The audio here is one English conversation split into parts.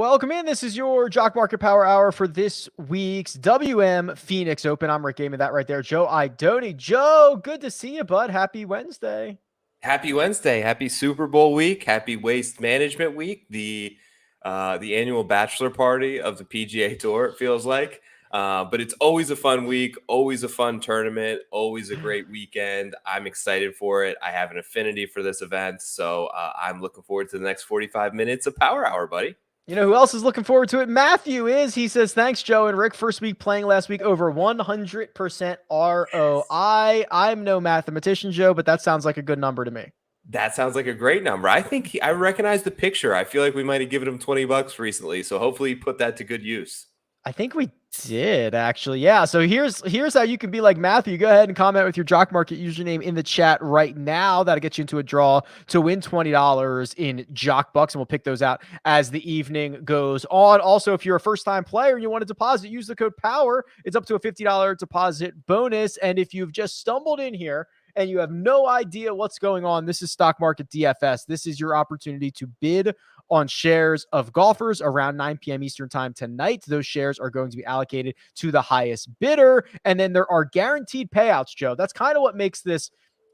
Welcome in. This is your Jock Market Power Hour for this week's WM Phoenix Open. I'm Rick Gaming, that right there. Joe Idoni. Joe, good to see you, bud. Happy Wednesday. Happy Wednesday. Happy Super Bowl week. Happy Waste Management Week. The annual bachelor party of the PGA Tour, it feels like. But it's always a fun week, always a fun tournament, always a great weekend. I'm excited for it. I have an affinity for this event, so I'm looking forward to the next 45 minutes of Power Hour, buddy. You know who else is looking forward to it? Matthew is. He says, thanks, Joe and Rick. First week playing last week, over 100% ROI. I'm no mathematician, Joe, but that sounds like a good number to me. That sounds like a great number. I think I recognize the picture. I feel like we might have given him $20 recently, so hopefully he put that to good use. I think we did, actually. Yeah, so here's how you can be like Matthew. Go ahead and comment with your Jock Market username in the chat right now. That'll get you into a draw to win $20 in Jock Bucks, and we'll pick those out as the evening goes on. Also, if you're a first-time player and you want to deposit, use the code POWER. It's up to a $50 deposit bonus, and if you've just stumbled in here and you have no idea what's going on, this is Stock Market DFS. This is your opportunity to bid on shares of golfers around 9 p.m. Eastern time tonight. Those shares are going to be allocated to the highest bidder. And then there are guaranteed payouts, Joe. That's kind of what makes this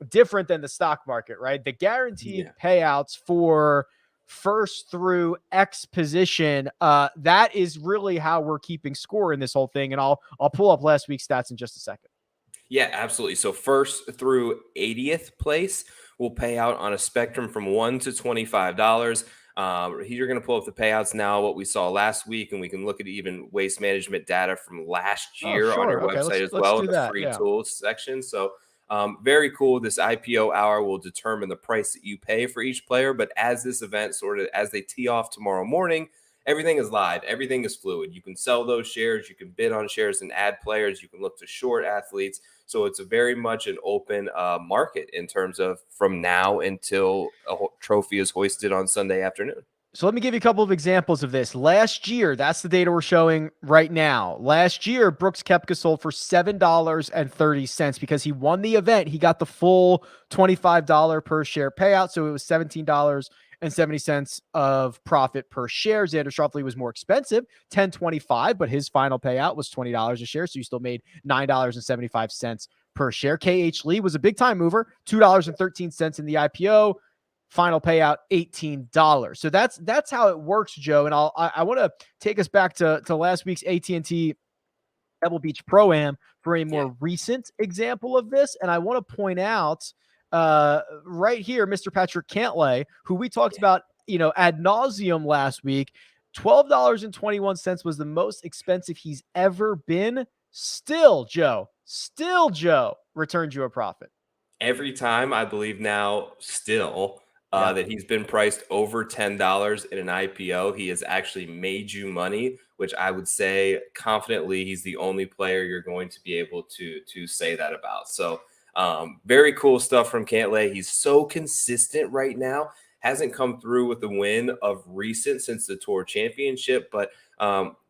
different than the stock market, right? The guaranteed payouts for first through X position, that is really how we're keeping score in this whole thing. And I'll pull up last week's stats in just a second. Yeah, absolutely. So first through 80th place will pay out on a spectrum from $1 to $25. You're going to pull up the payouts now, what we saw last week, and we can look at even waste management data from last year on our website as well in the free tools section. So very cool. This IPO hour will determine the price that you pay for each player. But as this event as they tee off tomorrow morning, everything is live. Everything is fluid. You can sell those shares. You can bid on shares and add players. You can look to short athletes. So it's very much an open market in terms of from now until a trophy is hoisted on Sunday afternoon. So let me give you a couple of examples of this. Last year, that's the data we're showing right now. Last year, Brooks Kepcke sold for $7.30 because he won the event. He got the full $25 per share payout. So it was $17.70 of profit per share. Xander Schauffele was more expensive, $10.25, but his final payout was $20 a share. So you still made $9.75 per share. KH Lee was a big time mover, $2.13 in the IPO. Final payout $18. So that's how it works, Joe. And I want to take us back to last week's AT&T Pebble Beach Pro-Am for a more recent example of this. And I want to point out right here, Mr. Patrick Cantlay, who we talked about, ad nauseum last week. $12.21 was the most expensive he's ever been. Still, Joe, returned you a profit. Every time, I believe now, still. That he's been priced over $10 in an IPO. He has actually made you money, which I would say confidently he's the only player you're going to be able to say that about. So very cool stuff from Cantlay. He's so consistent right now. Hasn't come through with the win of recent since the Tour Championship, but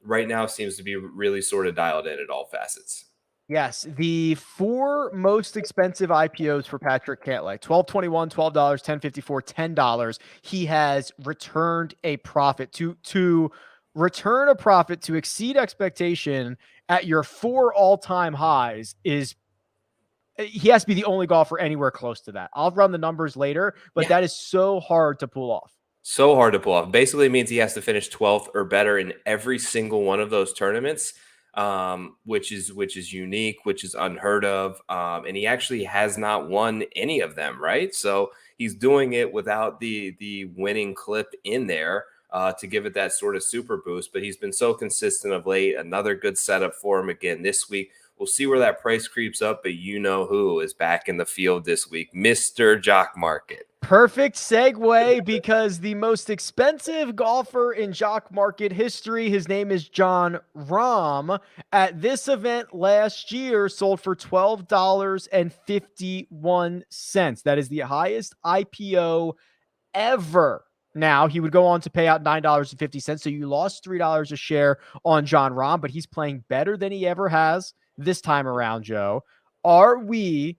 right now seems to be really sort of dialed in at all facets. Yes, the four most expensive IPOs for Patrick Cantlay, $12.21, $12, $10.54, $10. He has returned a profit. To return a profit to exceed expectation at your four all-time highs he has to be the only golfer anywhere close to that. I'll run the numbers later, but that is so hard to pull off. So hard to pull off. Basically means he has to finish 12th or better in every single one of those tournaments. Which is unique, which is unheard of. And he actually has not won any of them, right? So he's doing it without the winning clip in there to give it that sort of super boost. But he's been so consistent of late. Another good setup for him again this week. We'll see where that price creeps up, but you know who is back in the field this week, Mr. Jock Market. Perfect segue, because the most expensive golfer in Jock Market history, his name is Jon Rahm, at this event last year sold for $12.51. That is the highest IPO ever. Now, he would go on to pay out $9.50, so you lost $3 a share on Jon Rahm, but he's playing better than he ever has this time around, Joe. Are we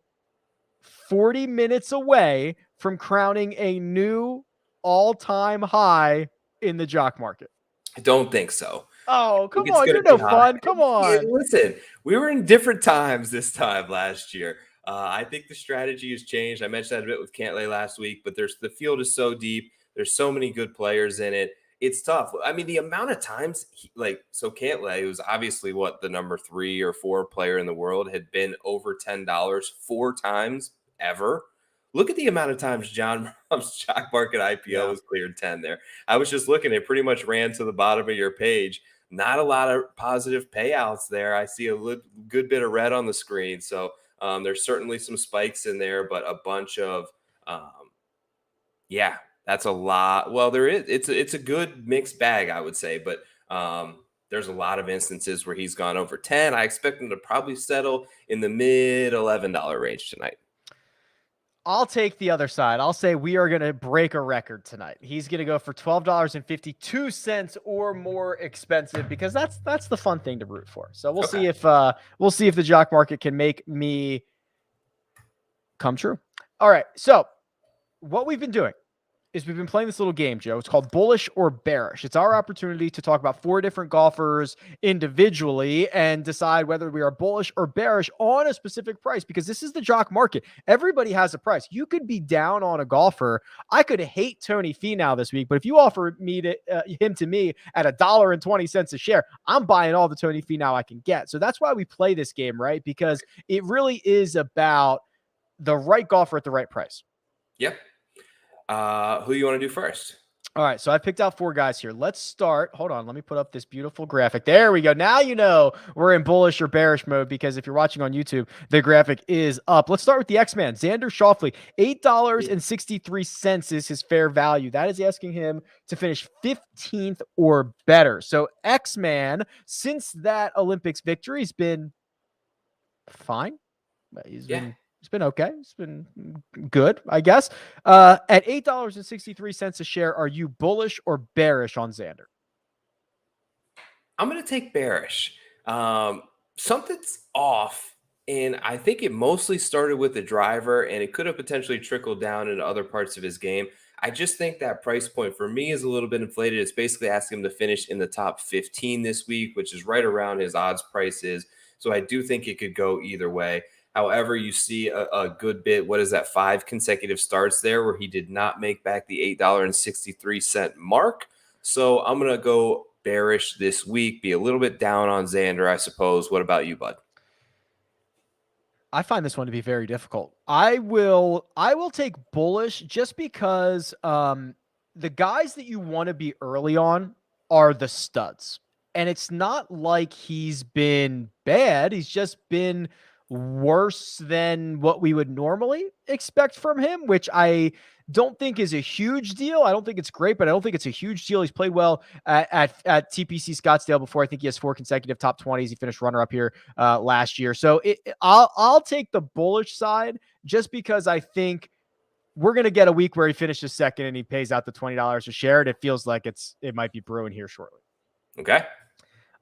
40 minutes away from crowning a new all-time high in the Jock Market? I don't think so. Oh, I think come it's on. going You're to be no high. fun. Come on. Listen, we were in different times this time last year. I think the strategy has changed. I mentioned that a bit with Cantlay last week, but the field is so deep. There's so many good players in it. It's tough. I mean, the amount of times, Cantlay, who's obviously the number 3 or 4 player in the world, had been over $10 4 times ever. Look at the amount of times John Rahm's Jock Market IPO has cleared 10 there. I was just looking, it pretty much ran to the bottom of your page. Not a lot of positive payouts there. I see a good bit of red on the screen. So there's certainly some spikes in there, but a bunch of, that's a lot. Well, there is. It's a good mixed bag, I would say, but there's a lot of instances where he's gone over 10. I expect him to probably settle in the mid $11 range tonight. I'll take the other side. I'll say we are going to break a record tonight. He's going to go for $12.52 or more expensive, because that's the fun thing to root for. So we'll see if the Jock Market can make me come true. All right. So what we've been doing is we've been playing this little game, Joe. It's called Bullish or Bearish. It's our opportunity to talk about 4 different golfers individually and decide whether we are bullish or bearish on a specific price, because this is the Jock Market. Everybody has a price. You could be down on a golfer. I could hate Tony Finau this week, but if you offer him to me at $1.20 a share, I'm buying all the Tony Finau I can get. So that's why we play this game, right? Because it really is about the right golfer at the right price. Yep. Who you want to do first? All right, so I picked out 4 guys here. Let's start. Hold on, let me put up this beautiful graphic. There we go. Now you know we're in bullish or bearish mode, because if you're watching on YouTube, the graphic is up. Let's start with the X-Man, Xander Schauffele. $8.63 is his fair value. That is asking him to finish 15th or better. So X-Man, since that Olympics victory, has been fine. He's been okay. It's been good, I guess. At $8.63 a share, are you bullish or bearish on Xander? I'm going to take bearish. Something's off, and I think it mostly started with the driver, and it could have potentially trickled down into other parts of his game. I just think that price point for me is a little bit inflated. It's basically asking him to finish in the top 15 this week, which is right around his odds prices. So I do think it could go either way. However, you see a good bit, 5 consecutive starts there where he did not make back the $8.63 mark. So I'm going to go bearish this week, be a little bit down on Xander, I suppose. What about you, bud? I find this one to be very difficult. I will take bullish, just because the guys that you want to be early on are the studs. And it's not like he's been bad. He's just been worse than what we would normally expect from him, which I don't think is a huge deal. I don't think it's great, but I don't think it's a huge deal. He's played well at TPC Scottsdale before. I think he has 4 consecutive top 20s. He finished runner up here last year. So I'll take the bullish side, just because I think we're going to get a week where he finishes second and he pays out the $20 a share, and it feels like it might be brewing here shortly. Okay.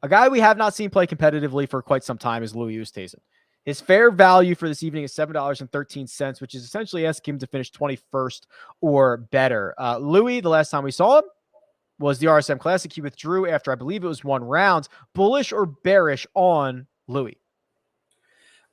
A guy we have not seen play competitively for quite some time is Louis Oosthuizen. His fair value for this evening is $7.13, which is essentially asking him to finish 21st or better. Louis, the last time we saw him was the RSM Classic. He withdrew after, I believe it was 1 round. Bullish or bearish on Louis?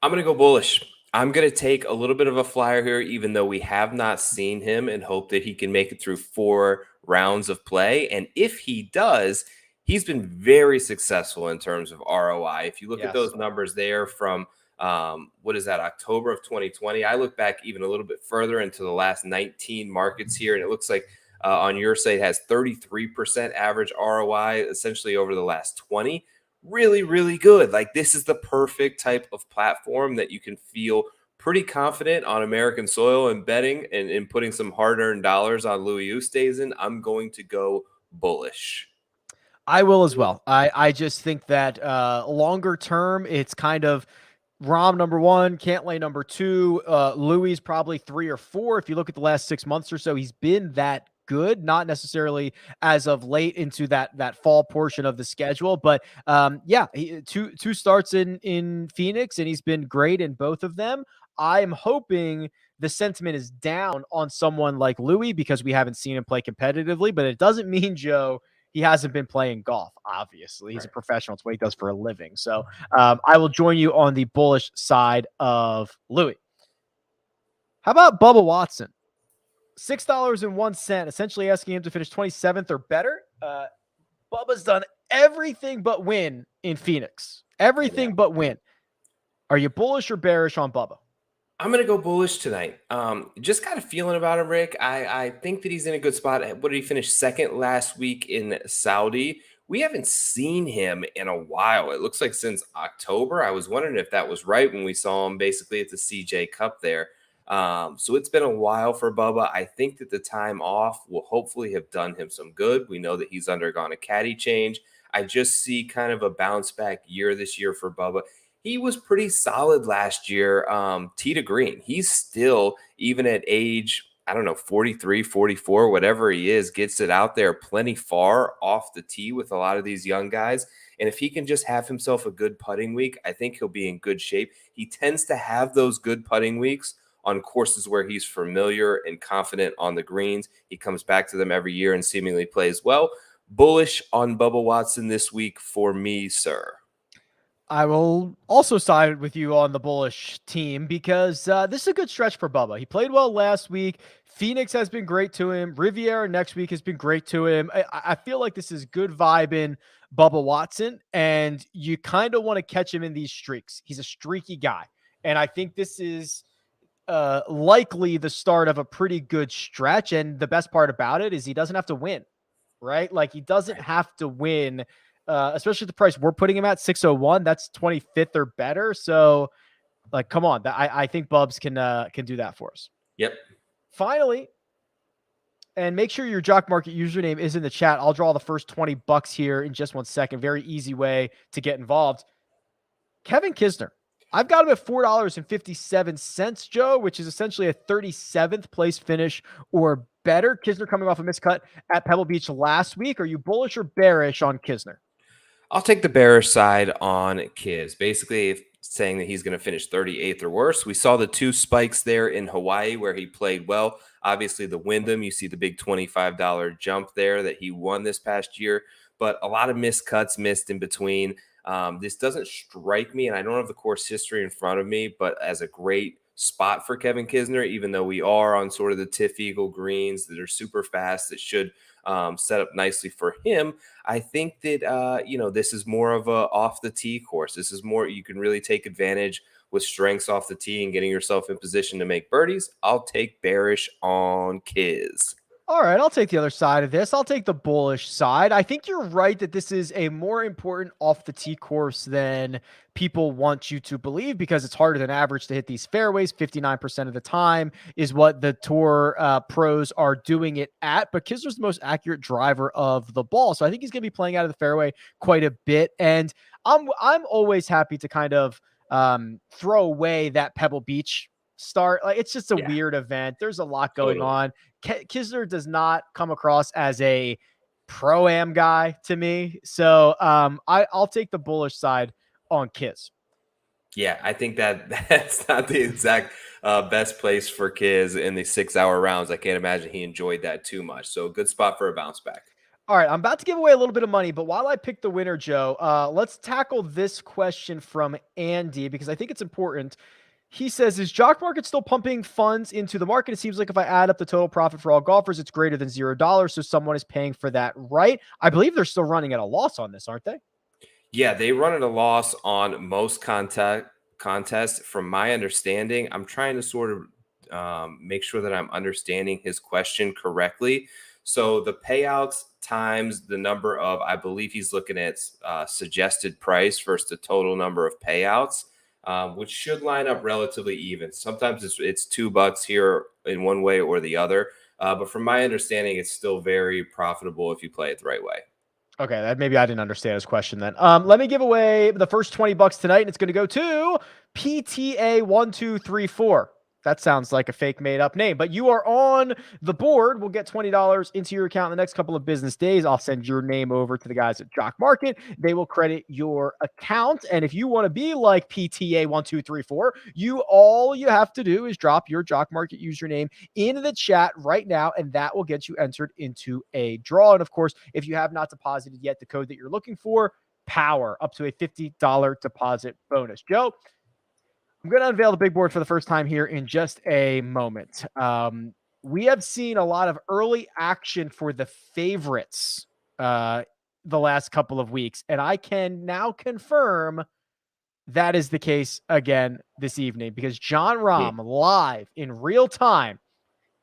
I'm going to go bullish. I'm going to take a little bit of a flyer here, even though we have not seen him, and hope that he can make it through 4 rounds of play. And if he does, he's been very successful in terms of ROI. If you look at those numbers there from October of 2020. I look back even a little bit further into the last 19 markets here, and it looks like on your site has 33% average ROI essentially over the last 20. Really, really good. Like, this is the perfect type of platform that you can feel pretty confident on American soil and betting and putting some hard-earned dollars on Louis Oosthuizen. I'm going to go bullish. I will as well. I just think that longer term, it's kind of Rahm number 1, Cantlay number 2, Louis probably 3 or 4. If you look at the last 6 months or so, he's been that good, not necessarily as of late into that fall portion of the schedule, but two starts in Phoenix, and he's been great in both of them. I'm hoping the sentiment is down on someone like Louis, because we haven't seen him play competitively, but it doesn't mean, Joe, he hasn't been playing golf. Obviously, he's a professional. It's what he does for a living. So I will join you on the bullish side of Louis. How about Bubba Watson? $6.01, essentially asking him to finish 27th or better. Bubba's done everything but win in Phoenix. Everything but win. Are you bullish or bearish on Bubba? I'm going to go bullish tonight. Just kind of feeling about him, Rick. I think that he's in a good spot. What did he finish second last week in Saudi? We haven't seen him in a while. It looks like since October. I was wondering if that was right when we saw him basically at the CJ Cup there. So it's been a while for Bubba. I think that the time off will hopefully have done him some good. We know that he's undergone a caddy change. I just see kind of a bounce back year this year for Bubba. He was pretty solid last year, tee to green. He's still, even at age, 43, 44, whatever he is, gets it out there plenty far off the tee with a lot of these young guys. And if he can just have himself a good putting week, I think he'll be in good shape. He tends to have those good putting weeks on courses where he's familiar and confident on the greens. He comes back to them every year and seemingly plays well. Bullish on Bubba Watson this week for me, sir. I will also side with you on the bullish team because this is a good stretch for Bubba. He played well last week. Phoenix has been great to him. Riviera next week has been great to him. I feel like this is good vibe in Bubba Watson, and you kind of want to catch him in these streaks. He's a streaky guy, and I think this is likely the start of a pretty good stretch. And the best part about it is he doesn't have to win, right? Like he doesn't have to win. Especially the price we're putting him at 601, that's 25th or better. So, like, come on, I think Bubs can do that for us. Yep. Finally, and make sure your Jock Market username is in the chat. I'll draw the first $20 here in just 1 second. Very easy way to get involved. Kevin Kisner, I've got him at $4.57, Joe, which is essentially a 37th place finish or better. Kisner coming off a miscut at Pebble Beach last week. Are you bullish or bearish on Kisner? I'll take the bearish side on Kiz. Basically saying that he's going to finish 38th or worse. We saw the two spikes there in Hawaii where he played well. Obviously, the Wyndham, you see the big $25 jump there that he won this past year, but a lot of missed cuts missed in between. This doesn't strike me, and I don't have the course history in front of me, but as a great spot for Kevin Kisner, even though we are on sort of the Tiff Eagle greens that are super fast, that should set up nicely for him. I think that, this is more of a off the tee course. This is more, you can really take advantage with strengths off the tee and getting yourself in position to make birdies. I'll take bearish on Kiz. All right, I'll take the other side of this. I'll take the bullish side. I think you're right that this is a more important off the tee course than people want you to believe because it's harder than average to hit these fairways. 59% of the time is what the tour pros are doing it at. But Kisner's the most accurate driver of the ball, so I think he's going to be playing out of the fairway quite a bit. And I'm always happy to kind of throw away that Pebble Beach start. Like it's just a weird event. There's a lot going on. Kisner does not come across as a pro-am guy to me. So I'll take the bullish side on Kiz. Yeah, I think that's not the exact best place for Kiz in the 6-hour rounds. I can't imagine he enjoyed that too much. So a good spot for a bounce back. All right, I'm about to give away a little bit of money, but while I pick the winner, Joe, let's tackle this question from Andy because I think it's important. He says, is Jock Market still pumping funds into the market? It seems like if I add up the total profit for all golfers, it's greater than $0. So someone is paying for that, right? I believe they're still running at a loss on this, aren't they? Yeah, they run at a loss on most contests. From my understanding, I'm trying to sort of make sure that I'm understanding his question correctly. So the payouts times the number of, I believe he's looking at suggested price versus the total number of payouts. Which should line up relatively even. Sometimes it's $2 here in one way or the other. But from my understanding, it's still very profitable if you play it the right way. Okay, maybe I didn't understand his question then. Let me give away the first $20 tonight, and it's going to go to PTA1234. That sounds like a fake made up name, but you are on the board. We'll get $20 into your account in the next couple of business days. I'll send your name over to the guys at Jock Market. They will credit your account. And if you want to be like PTA1234, all you have to do is drop your Jock Market username in the chat right now, and that will get you entered into a draw. And of course, if you have not deposited yet, the code that you're looking for, POWER, up to a $50 deposit bonus. Joe, I'm going to unveil the big board for the first time here in just a moment. We have seen a lot of early action for the favorites the last couple of weeks, and I can now confirm that is the case again this evening because John Rahm live in real time,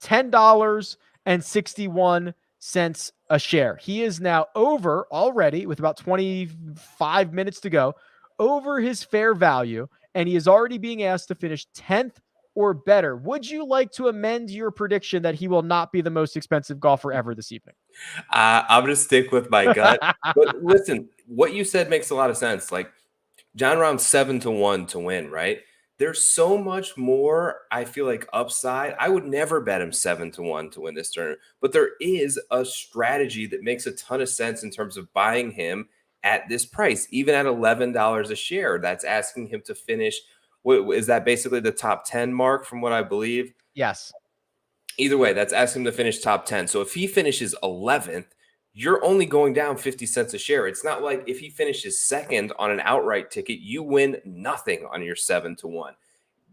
$10.61 a share. He is now over already with about 25 minutes to go over his fair value, and he is already being asked to finish 10th or better. Would you like to amend your prediction that he will not be the most expensive golfer ever this evening? I'm going to stick with my gut. But listen, what you said makes a lot of sense. Like John Rahm's 7-1 to win, right? There's so much more, I feel like, upside. I would never bet him 7-1 to win this tournament, but there is a strategy that makes a ton of sense in terms of buying him at this price, even at $11 a share. That's asking him to finish. What is that, basically the top 10 mark from what I believe? Yes. Either way, that's asking him to finish top 10. So if he finishes 11th, you're only going down 50 cents a share. It's not like if he finishes second on an outright ticket, you win nothing on your 7-1.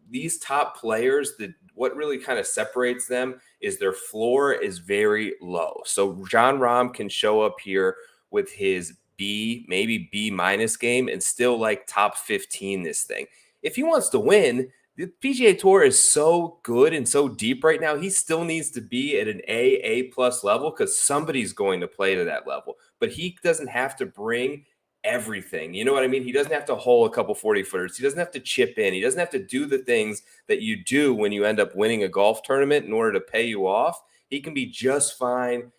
These top players, what really kind of separates them is their floor is very low. So John Rahm can show up here with his B, maybe B minus game and still like top 15 this thing. If he wants to win, the PGA Tour is so good and so deep right now. He still needs to be at an A plus level because somebody's going to play to that level. But he doesn't have to bring everything. You know what I mean? He doesn't have to hole a couple 40-footers. He doesn't have to chip in. He doesn't have to do the things that you do when you end up winning a golf tournament in order to pay you off. He can be just fine,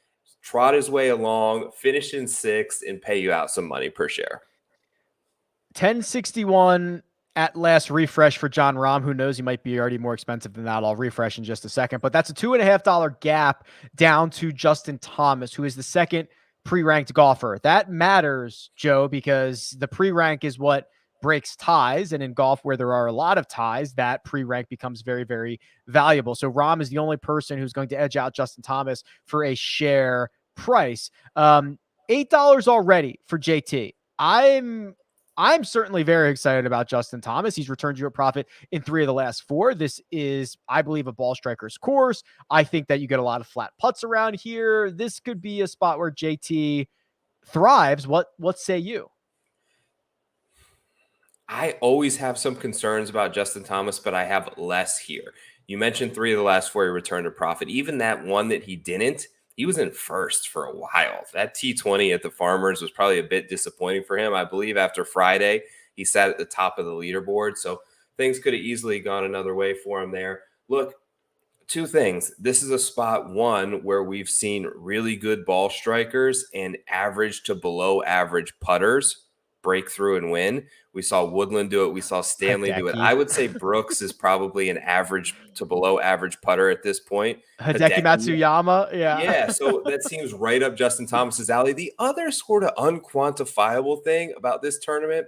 trot his way along, finish in sixth, and pay you out some money per share. 1061 at last refresh for John Rahm. Who knows? He might be already more expensive than that. I'll refresh in just a second. But that's a $2.50 gap down to Justin Thomas, who is the second pre-ranked golfer. That matters, Joe, because the pre-rank is what breaks ties. And in golf, where there are a lot of ties, that pre-rank becomes very, very valuable. So Rahm is the only person who's going to edge out Justin Thomas for a share price. $8 already for JT. I'm certainly very excited about Justin Thomas. He's returned you a profit in 3 of the last 4. This is, I believe, a ball striker's course. I think that you get a lot of flat putts around here. This could be a spot where JT thrives. What say you? I always have some concerns about Justin Thomas, but I have less here. You mentioned 3 of the last 4 he returned a profit. Even that one that he didn't, he was in first for a while. That T20 at the Farmers was probably a bit disappointing for him. I believe after Friday, he sat at the top of the leaderboard. So things could have easily gone another way for him there. Look, 2 things. This is a spot, one, where we've seen really good ball strikers and average to below average putters break through and win. We saw Woodland do it. We saw Stanley do it. I would say Brooks is probably an average to below average putter at this point. Hideki Matsuyama. Yeah. So that seems right up Justin Thomas's alley. The other sort of unquantifiable thing about this tournament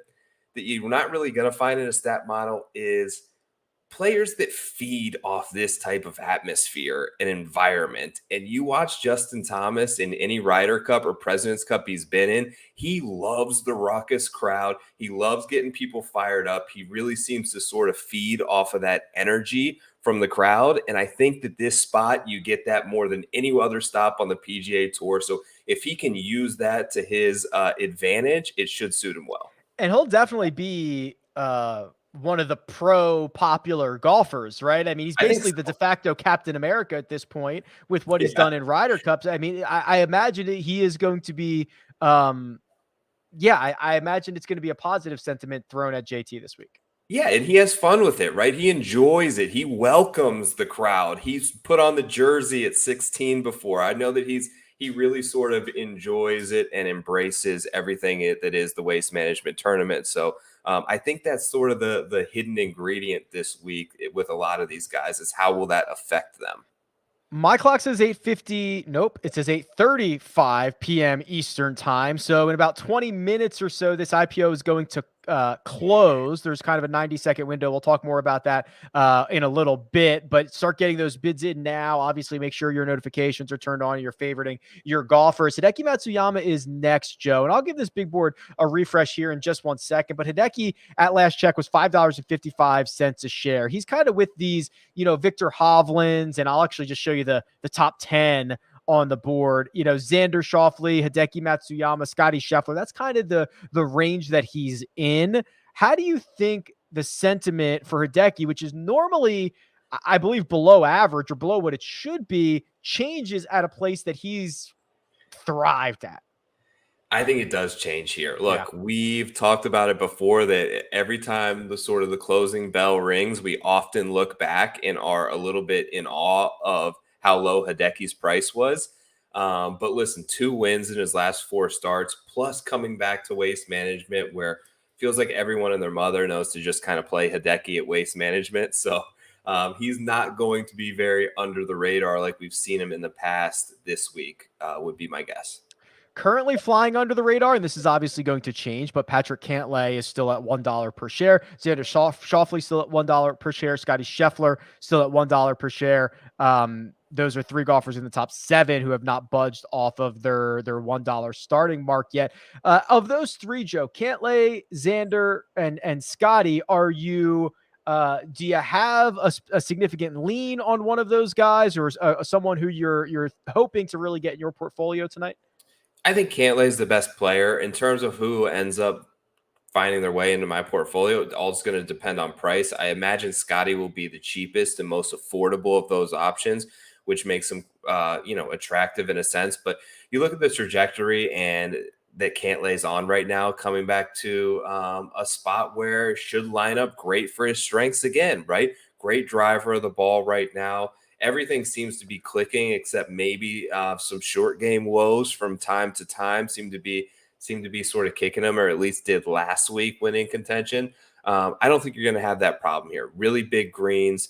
that you're not really going to find in a stat model is players that feed off this type of atmosphere and environment. And you watch Justin Thomas in any Ryder Cup or President's Cup he's been in, he loves the raucous crowd. He loves getting people fired up. He really seems to sort of feed off of that energy from the crowd. And I think that this spot, you get that more than any other stop on the PGA Tour. So if he can use that to his advantage, it should suit him well. And he'll definitely be one of the pro popular golfers, right? I mean, he's basically the de facto Captain America at this point with what he's done in Ryder Cups. I mean, I imagine he is going to be, I imagine it's going to be a positive sentiment thrown at JT this week. Yeah, and he has fun with it, right? He enjoys it. He welcomes the crowd. He's put on the jersey at 16 before. I know that he's he really sort of enjoys it and embraces everything that is the Waste Management Tournament. So I think that's sort of the hidden ingredient this week with a lot of these guys is how will that affect them? My clock says 8:50. Nope, it says 8:35 p.m. Eastern time. So in about 20 minutes or so, this IPO is going to close. There's kind of a 90-second window. We'll talk more about that in a little bit, but start getting those bids in now. Obviously, make sure your notifications are turned on and you're favoriting your golfers. Hideki Matsuyama is next, Joe, and I'll give this big board a refresh here in just 1 second. But Hideki at last check was $5.55 a share. He's kind of with these, Victor Hovlands, and I'll actually just show you the top 10 on the board. Xander Schauffele, Hideki Matsuyama, Scotty Scheffler. That's kind of the range that he's in. How do you think the sentiment for Hideki, which is normally, I believe, below average or below what it should be, changes at a place that he's thrived at? I think it does change here. Look, We've talked about it before that every time the closing bell rings, we often look back and are a little bit in awe of how low Hideki's price was. But listen, 2 wins in his last 4 starts, plus coming back to Waste Management, where it feels like everyone and their mother knows to just kind of play Hideki at Waste Management. So he's not going to be very under the radar like we've seen him in the past this week, would be my guess. Currently flying under the radar, and this is obviously going to change, but Patrick Cantlay is still at $1 per share. Xander Schauffele still at $1 per share. Scotty Scheffler still at $1 per share. Those are 3 golfers in the top 7 who have not budged off of their $1 starting mark yet. Of those 3, Joe, Cantlay, Xander, and Scotty, are you do you have a significant lean on one of those guys, or someone who you're hoping to really get in your portfolio tonight? I think Cantlay is the best player in terms of who ends up finding their way into my portfolio. All is going to depend on price. I imagine Scotty will be the cheapest and most affordable of those options, which makes him, attractive in a sense. But you look at the trajectory and that Cantlay's on right now, coming back to a spot where it should line up great for his strengths again, right? Great driver of the ball right now. Everything seems to be clicking, except maybe some short game woes from time to time seem to be sort of kicking him, or at least did last week when in contention. I don't think you're going to have that problem here. Really big greens.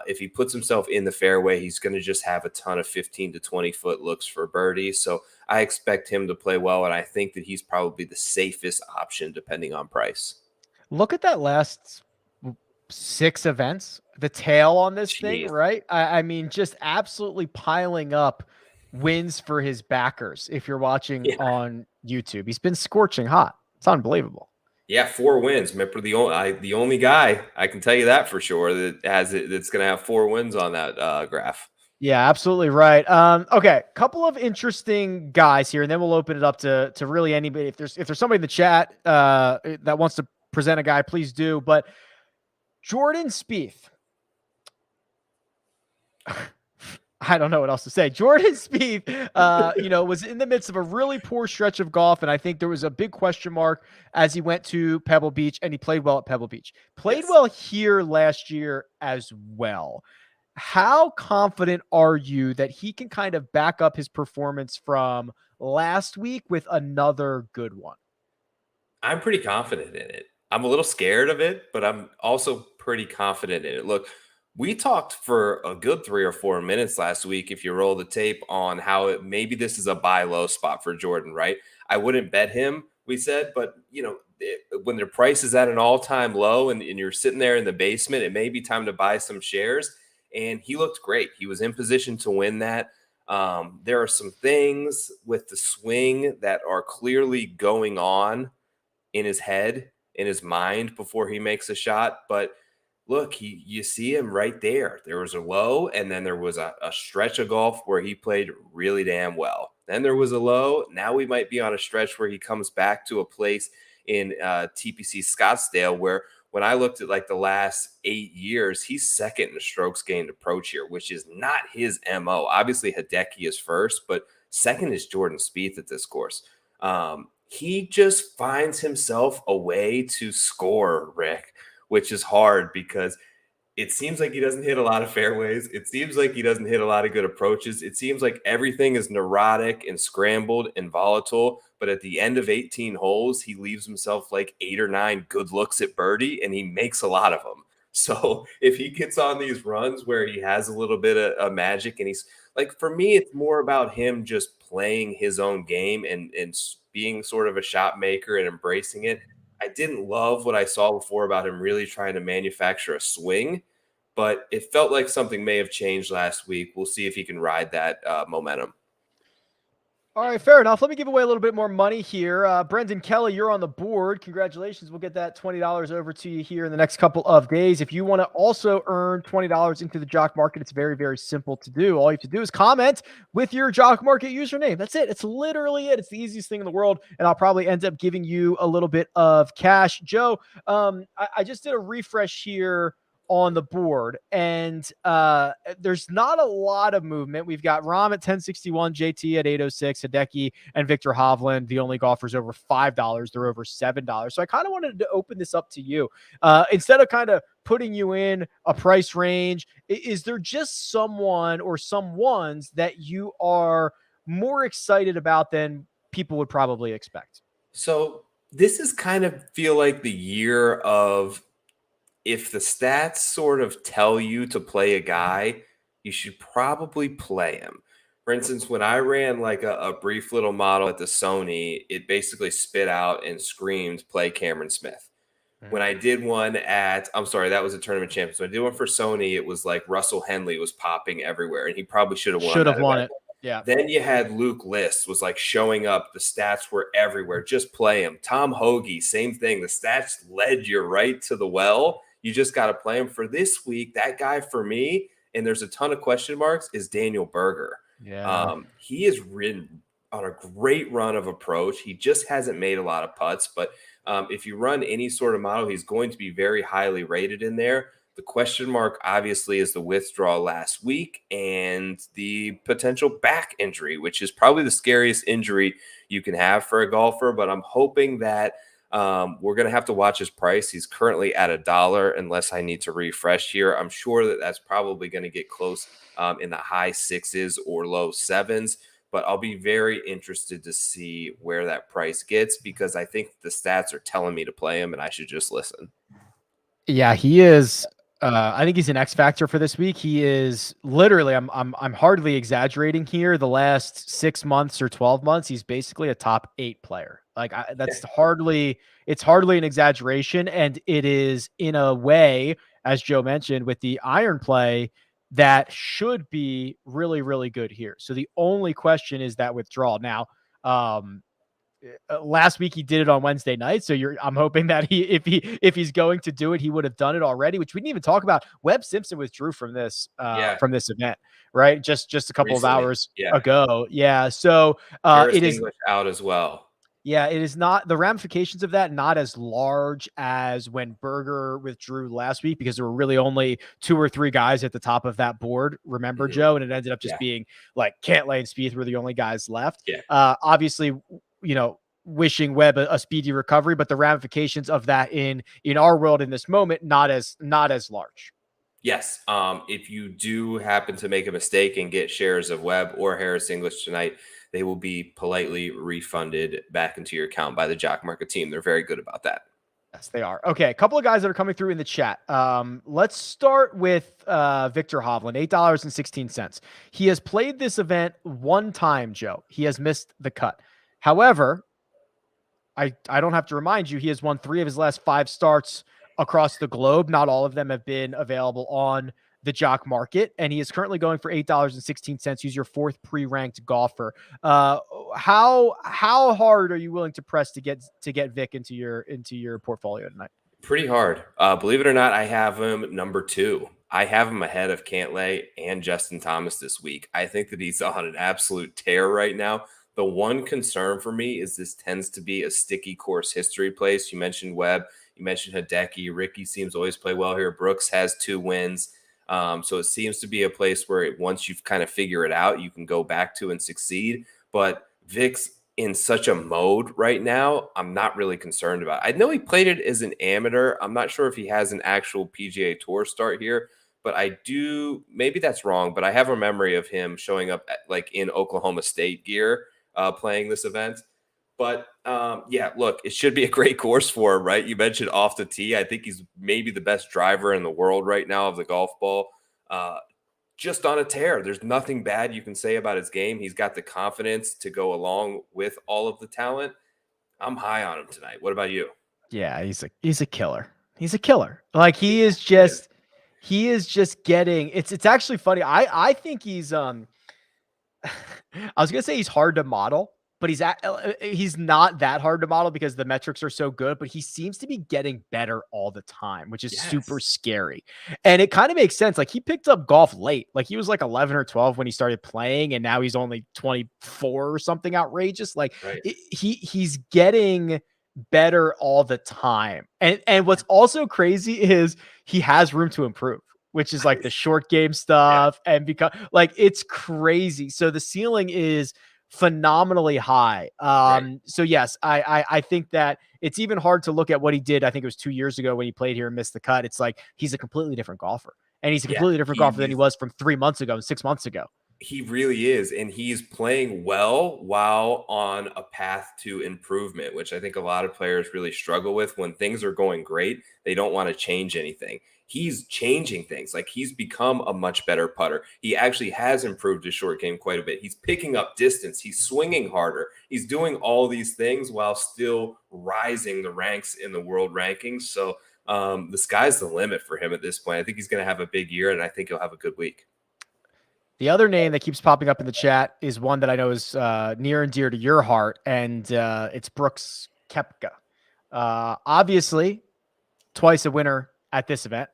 If he puts himself in the fairway, he's going to just have a ton of 15 to 20 foot looks for birdie. So I expect him to play well, and I think that he's probably the safest option depending on price. Look at that last 6 events, the tail on this thing, right? I mean, just absolutely piling up wins for his backers. If you're watching on YouTube, he's been scorching hot. It's unbelievable. Yeah, 4 wins. Remember the only guy, I can tell you that for sure, that has it that's going to have 4 wins on that graph. Yeah, absolutely right. Okay, couple of interesting guys here, and then we'll open it up to really anybody. If there's somebody in the chat that wants to present a guy, please do. But Jordan Spieth. I don't know what else to say. Jordan Spieth, was in the midst of a really poor stretch of golf, and I think there was a big question mark as he went to Pebble Beach, and he played well at Pebble Beach. Played well here last year as well. How confident are you that he can kind of back up his performance from last week with another good one? I'm pretty confident in it. I'm a little scared of it, but I'm also pretty confident in it. Look, we talked for a good 3 or 4 minutes last week, if you roll the tape, on how maybe this is a buy low spot for Jordan, right? I wouldn't bet him, we said, but when their price is at an all-time low and you're sitting there in the basement, it may be time to buy some shares. And he looked great. He was in position to win that. There are some things with the swing that are clearly going on in his head, in his mind before he makes a shot. But look, you see him right there. There was a low, and then there was a stretch of golf where he played really damn well. Then there was a low. Now we might be on a stretch where he comes back to a place in TPC Scottsdale where when I looked at like the last 8 years, he's second in the strokes gained approach here, which is not his MO. Obviously, Hideki is first, but second is Jordan Spieth at this course. He just finds himself a way to score, Rick, which is hard because It seems like he doesn't hit a lot of fairways. It seems like he doesn't hit a lot of good approaches. It seems like everything is neurotic and scrambled and volatile. But at the end of 18 holes, he leaves himself like 8 or 9 good looks at birdie, and he makes a lot of them. So if he gets on these runs where he has a little bit of magic, and he's like, for me, it's more about him just playing his own game and being sort of a shot maker and embracing it. I didn't love what I saw before about him really trying to manufacture a swing, but it felt like something may have changed last week. We'll see if he can ride that momentum. All right, fair enough. Let me give away a little bit more money here. Brendan Kelly, you're on the board. Congratulations. We'll get that $20 over to you here in the next couple of days. If you want to also earn $20 into the Jock Market, it's very, very simple to do. All you have to do is comment with your Jock Market username. That's it. It's literally it. It's the easiest thing in the world, and I'll probably end up giving you a little bit of cash. Joe, I just did a refresh here on the board, and there's not a lot of movement. We've got Rahm at 1061, JT at 806, Hideki and Victor Hovland, the only golfers over $5. They're over $7. So I kind of wanted to open this up to you. Instead of kind of putting you in a price range, is there just someone or some ones that you are more excited about than people would probably expect? So this is kind of feel like the year of, if the stats sort of tell you to play a guy, you should probably play him. For instance, when I ran like a brief little model at the Sony, it basically spit out and screamed, play Cameron Smith. When I did one I'm sorry, that was a tournament champion. So I did one for Sony. It was like Russell Henley was popping everywhere, and he probably should have won. Should have won it. Yeah. Then you had Luke List was like showing up. The stats were everywhere. Just play him. Tom Hoagie, same thing. The stats led you right to the well. You just got to play him. For this week, that guy for me, and there's a ton of question marks, is Daniel Berger. Yeah. He has ridden on a great run of approach. He just hasn't made a lot of putts, but if you run any sort of model, he's going to be very highly rated in there. The question mark, obviously, is the withdrawal last week and the potential back injury, which is probably the scariest injury you can have for a golfer. But I'm hoping that we're going to have to watch his price. He's currently at $1 unless I need to refresh here. I'm sure that that's probably going to get close in the high 6s or low 7s. But I'll be very interested to see where that price gets, because I think the stats are telling me to play him and I should just listen. Yeah, he is. I think he's an X factor for this week. He is literally, I'm hardly exaggerating here. The last 6 months or 12 months, he's basically a top 8 player. Like it's hardly an exaggeration. And it is, in a way, as Joe mentioned, with the iron play, that should be really, really good here. So the only question is that withdrawal. Now, last week he did it on Wednesday night, so I'm hoping that if he's going to do it, he would have done it already, which we didn't even talk about. Webb Simpson withdrew from this event, right? Just a couple Recently, of hours ago. Yeah. So it is English out as well. Yeah, it is not, the ramifications of that not as large as when Berger withdrew last week, because there were really only 2 or 3 guys at the top of that board. Remember, Joe? And it ended up just being like Cantlay and Spieth were the only guys left. Yeah. Obviously, wishing Webb a speedy recovery, but the ramifications of that in our world in this moment, not as large. Yes. If you do happen to make a mistake and get shares of Webb or Harris English tonight, they will be politely refunded back into your account by the Jock Market team. They're very good about that. Yes, they are. Okay, a couple of guys that are coming through in the chat. Let's start with Victor Hovland, $8.16. He has played this event 1 time, Joe. He has missed the cut. However, I don't have to remind you, he has won 3 of his last 5 starts across the globe. Not all of them have been available on the Jock Market, and he is currently going for $8.16. He's your 4th pre-ranked golfer. How hard are you willing to press to get Vic into your portfolio tonight? Pretty hard. Believe it or not, I have him number 2. I have him ahead of Cantlay and Justin Thomas this week. I think that he's on an absolute tear right now. The one concern for me is this tends to be a sticky course history place. You mentioned Webb. You mentioned Hideki. Ricky seems to always play well here. Brooks has 2 wins. So it seems to be a place where once you've kind of figured it out, you can go back to and succeed. But Vic's in such a mode right now, I'm not really concerned about it. I know he played it as an amateur. I'm not sure if he has an actual PGA Tour start here, but I do. Maybe that's wrong, but I have a memory of him showing up like in Oklahoma State gear, playing this event. But yeah, look, it should be a great course for him, right? You mentioned off the tee. I think he's maybe the best driver in the world right now of the golf ball. Uh, just on a tear. There's nothing bad you can say about his game. He's got the confidence to go along with all of the talent. I'm high on him tonight. What about you? Yeah, he's a killer. He's a killer. Like he is just getting it's actually funny. I think he's I was gonna say he's hard to model, but he's not that hard to model because the metrics are so good. But he seems to be getting better all the time, which is super Yes. scary. And it kind of makes sense. Like he picked up golf late. Like he was like 11 or 12 when he started playing, and now he's only 24 or something outrageous. Like Right. he's getting better all the time. And what's also crazy is he has room to improve, which is like the short game Yeah. stuff and because like it's crazy. So the ceiling is phenomenally high. Right. So yes, I think that it's even hard to look at what he did. I think it was 2 years ago when he played here and missed the cut. It's like he's a completely different golfer. And he's a Yeah. completely different golfer than he was from 3 months ago and 6 months ago. He really is. And he's playing well while on a path to improvement, which I think a lot of players really struggle with. When things are going great, they don't want to change anything. He's changing things. Like he's become a much better putter. He actually has improved his short game quite a bit. He's picking up distance. He's swinging harder. He's doing all these things while still rising the ranks in the world rankings. So the sky's the limit for him at this point. I think he's going to have a big year, and I think he'll have a good week. The other name that keeps popping up in the chat is one that I know is near and dear to your heart, and it's Brooks Kepka. Obviously, twice a winner at this event.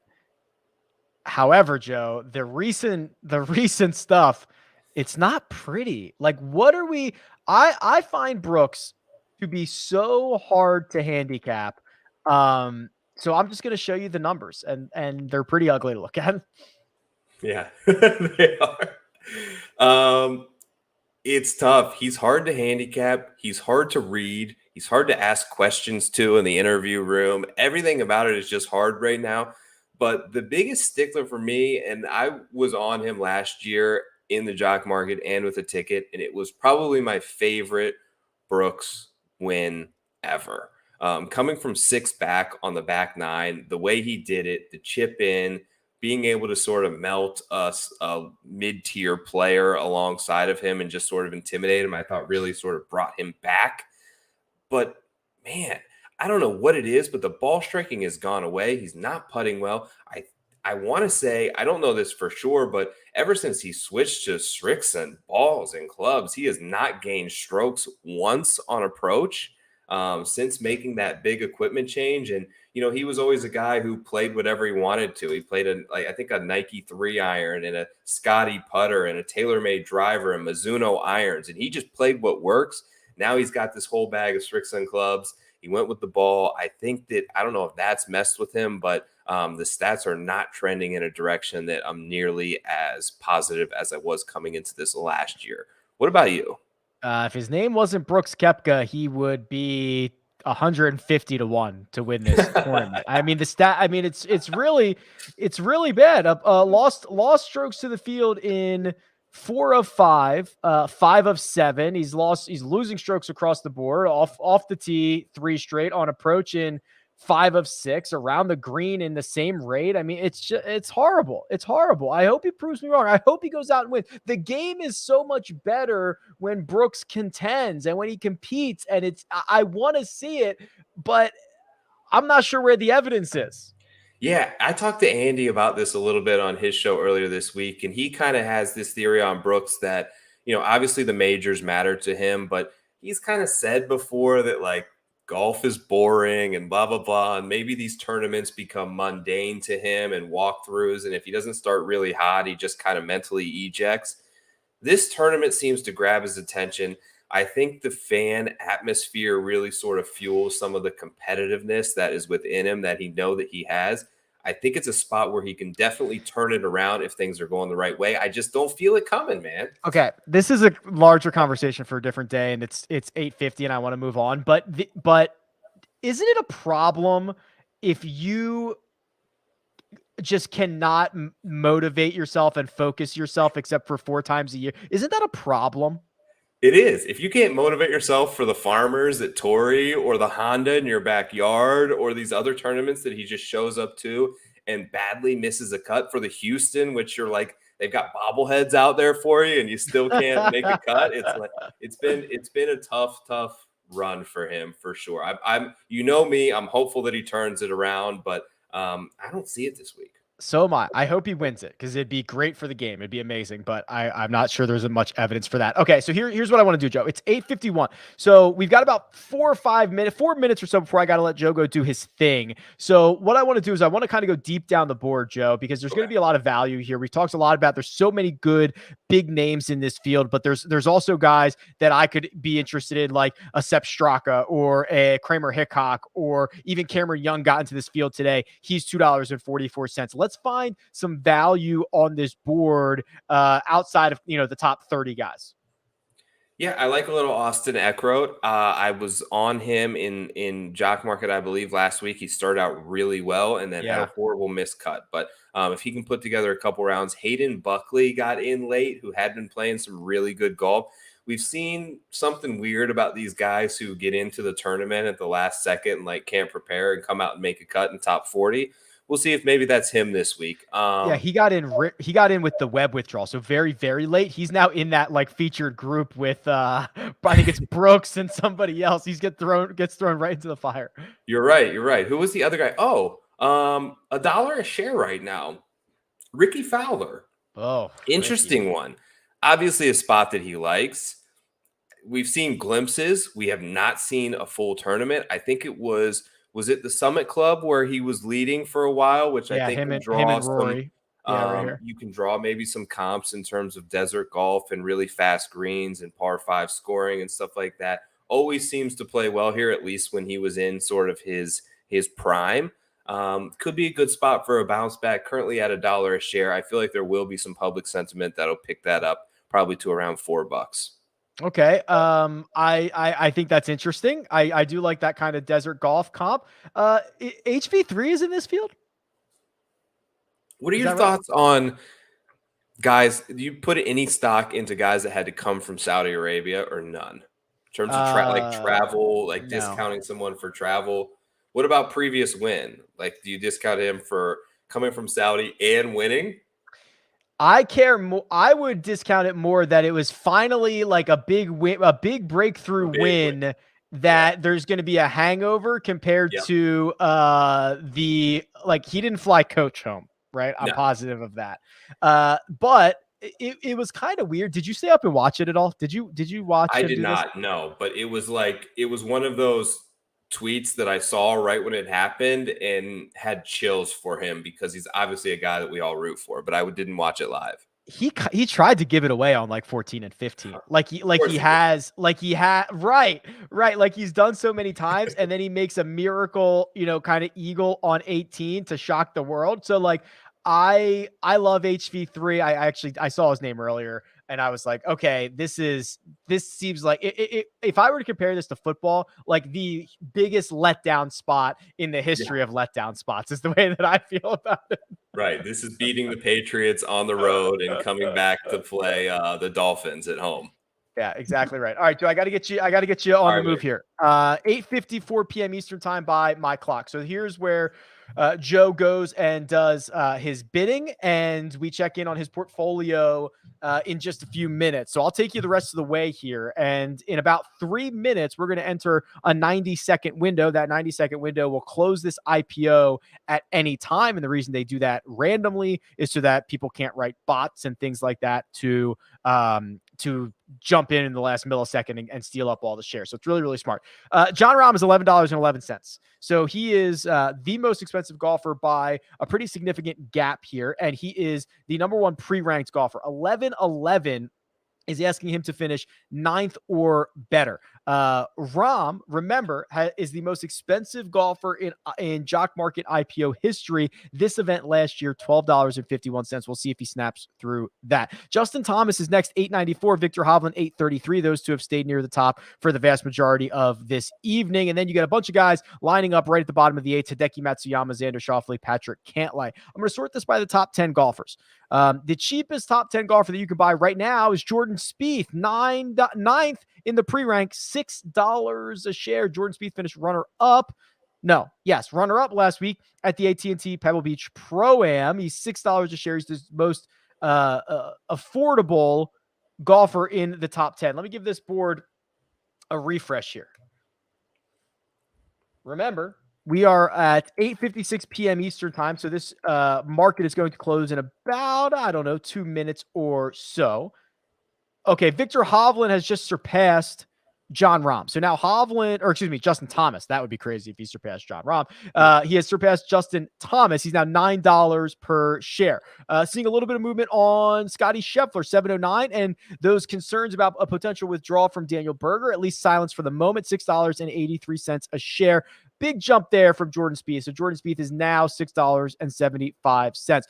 However, Joe, the recent stuff, it's not pretty. Like, what are we? I find Brooks to be so hard to handicap. So I'm just gonna show you the numbers, and they're pretty ugly to look at. Yeah, they are. It's tough. He's hard to handicap. He's hard to read. He's hard to ask questions to in the interview room. Everything about it is just hard right now. But the biggest stickler for me, and I was on him last year in the jock market and with a ticket, and it was probably my favorite Brooks win ever. Coming from six back on the back nine, the way he did it, the chip in, being able to sort of melt a mid-tier player alongside of him and just sort of intimidate him, I thought really sort of brought him back. But man, I don't know what it is, but the ball striking has gone away. He's not putting well. I want to say, I don't know this for sure, but ever since he switched to Srixon balls and clubs, he has not gained strokes once on approach since making that big equipment change. And, you know, he was always a guy who played whatever he wanted to. He played, I think, a Nike 3-iron and a Scotty putter and a TaylorMade driver and Mizuno irons. And he just played what works. Now he's got this whole bag of Srixon clubs. He went with the ball. I think that, I don't know if that's messed with him, but the stats are not trending in a direction that I'm nearly as positive as I was coming into this last year. What about you? If his name wasn't Brooks Kepka, he would be 150 to 1 to win this tournament. I mean, it's really bad. Lost strokes to the field in 4 of 5, 5 of 7. He's losing strokes across the board, off the tee, 3 straight, on approach in 5 of 6, around the green in the same rate. I mean, it's horrible. It's horrible. I hope he proves me wrong. I hope he goes out and wins. The game is so much better when Brooks contends and when he competes, and I want to see it, but I'm not sure where the evidence is. Yeah, I talked to Andy about this a little bit on his show earlier this week, and he kind of has this theory on Brooks that, you know, obviously the majors matter to him, but he's kind of said before that, like, golf is boring and blah, blah, blah. And maybe these tournaments become mundane to him and walkthroughs. And if he doesn't start really hot, he just kind of mentally ejects. This tournament seems to grab his attention. I think the fan atmosphere really sort of fuels some of the competitiveness that is within him that he has. I think it's a spot where he can definitely turn it around if things are going the right way. I just don't feel it coming, man. Okay, this is a larger conversation for a different day, and it's 8:50, and I want to move on. But isn't it a problem if you just cannot motivate yourself and focus yourself except for 4 times a year? Isn't that a problem? It is. If you can't motivate yourself for the Farmers at Torrey or the Honda in your backyard or these other tournaments that he just shows up to and badly misses a cut for the Houston, which you're like, they've got bobbleheads out there for you and you still can't make a cut. It's like it's been a tough run for him for sure. I'm you know me, I'm hopeful that he turns it around, but I don't see it this week. So am I. I hope he wins it because it'd be great for the game. It'd be amazing, but I'm not sure there's much evidence for that. Okay, so here's what I want to do, Joe. It's 8:51. So we've got about 4 minutes or so before I got to let Joe go do his thing. So what I want to do is I want to kind of go deep down the board, Joe, because there's going to be a lot of value here. We've talked a lot about there's so many good big names in this field, but there's also guys that I could be interested in, like a Sepp Straka or a Kramer Hickok, or even Cameron Young got into this field today. He's $2.44. Let's find some value on this board outside of the top 30 guys. Yeah, I like a little Austin Eckroat. I was on him in Jock Market, I believe, last week. He started out really well and then had a horrible miscut. But if he can put together a couple rounds, Hayden Buckley got in late, who had been playing some really good golf. We've seen something weird about these guys who get into the tournament at the last second and like can't prepare and come out and make a cut in top 40. We'll see if maybe that's him this week. Yeah, he got in with the web withdrawal, so very, very late. He's now in that like featured group with I think it's Brooks and somebody else. He gets thrown right into the fire. You're right. Who was the other guy? Oh, $1 a share right now. Ricky Fowler. Oh, interesting Ricky. One. Obviously a spot that he likes. We've seen glimpses. We have not seen a full tournament. I think it was it the Summit Club where he was leading for a while, which I think him can and draw Rory. some. You can draw maybe some comps in terms of desert golf and really fast greens and par 5 scoring and stuff like that. Always seems to play well here, at least when he was in sort of his prime. Could be a good spot for a bounce back. Currently at $1 a share. I feel like there will be some public sentiment that'll pick that up probably to around $4. Okay. I think that's interesting. I do like that kind of desert golf comp. HV3 is in this field. What are your thoughts on guys? Do you put any stock into guys that had to come from Saudi Arabia or none? In terms of travel, like discounting someone for travel. What about previous win? Like, do you discount him for coming from Saudi and winning? I care more. I would discount it more that it was finally like a big win, a big breakthrough win that there's going to be a hangover compared to he didn't fly coach home, right? I'm positive of that. But it was kind of weird. Did you stay up and watch it at all? Did you watch? I did not. No, but it was one of those tweets that I saw right when it happened and had chills for him because he's obviously a guy that we all root for, but I didn't watch it live. He tried to give it away on like 14 and 15. Like he's done so many times, and then he makes a miracle, kind of eagle on 18 to shock the world. So like I love HV3. I saw his name earlier and I was like, okay, this seems like if I were to compare this to football, like the biggest letdown spot in the history of letdown spots is the way that I feel about it. Right. This is beating the Patriots on the road and coming back to play the Dolphins at home. Yeah, exactly right. All right, Joe, I got to get you on the move here. 8:54 p.m. Eastern time by my clock. So here's where Joe goes and does his bidding, and we check in on his portfolio in just a few minutes. So I'll take you the rest of the way here. And in about 3 minutes, we're going to enter a 90-second window. That 90-second window will close this IPO at any time. And the reason they do that randomly is so that people can't write bots and things like that to jump in the last millisecond and steal up all the shares. So it's really, really smart. John Rahm is $11.11. So he is the most expensive golfer by a pretty significant gap here. And he is the number one pre-ranked golfer. 11-11 is asking him to finish 9th or better. Rahm, remember, is the most expensive golfer in Jock Market IPO history. This event last year, $12.51. We'll see if he snaps through that. Justin Thomas is next, $8.94. Victor Hovland, $8.33. Those two have stayed near the top for the vast majority of this evening. And then you got a bunch of guys lining up right at the bottom of the eighth: Hideki Matsuyama, Xander Schauffele, Patrick Cantlay. I'm going to sort this by the top 10 golfers. The cheapest top 10 golfer that you can buy right now is Jordan Spieth, ninth in the pre-rank, $6 a share. Jordan Spieth finished runner-up last week at the AT&T Pebble Beach Pro-Am. He's $6 a share. He's the most affordable golfer in the top 10. Let me give this board a refresh here. Remember, we are at 8:56 p.m. Eastern time, so this market is going to close in about, 2 minutes or so. Okay, Victor Hovland has just surpassed Jon Rahm. So now Justin Thomas. That would be crazy if he surpassed Jon Rahm. He has surpassed Justin Thomas. He's now $9 per share. Seeing a little bit of movement on Scotty Scheffler, $7.09, and those concerns about a potential withdrawal from Daniel Berger, at least silence for the moment, $6.83 a share. Big jump there from Jordan Spieth. So Jordan Spieth is now $6.75.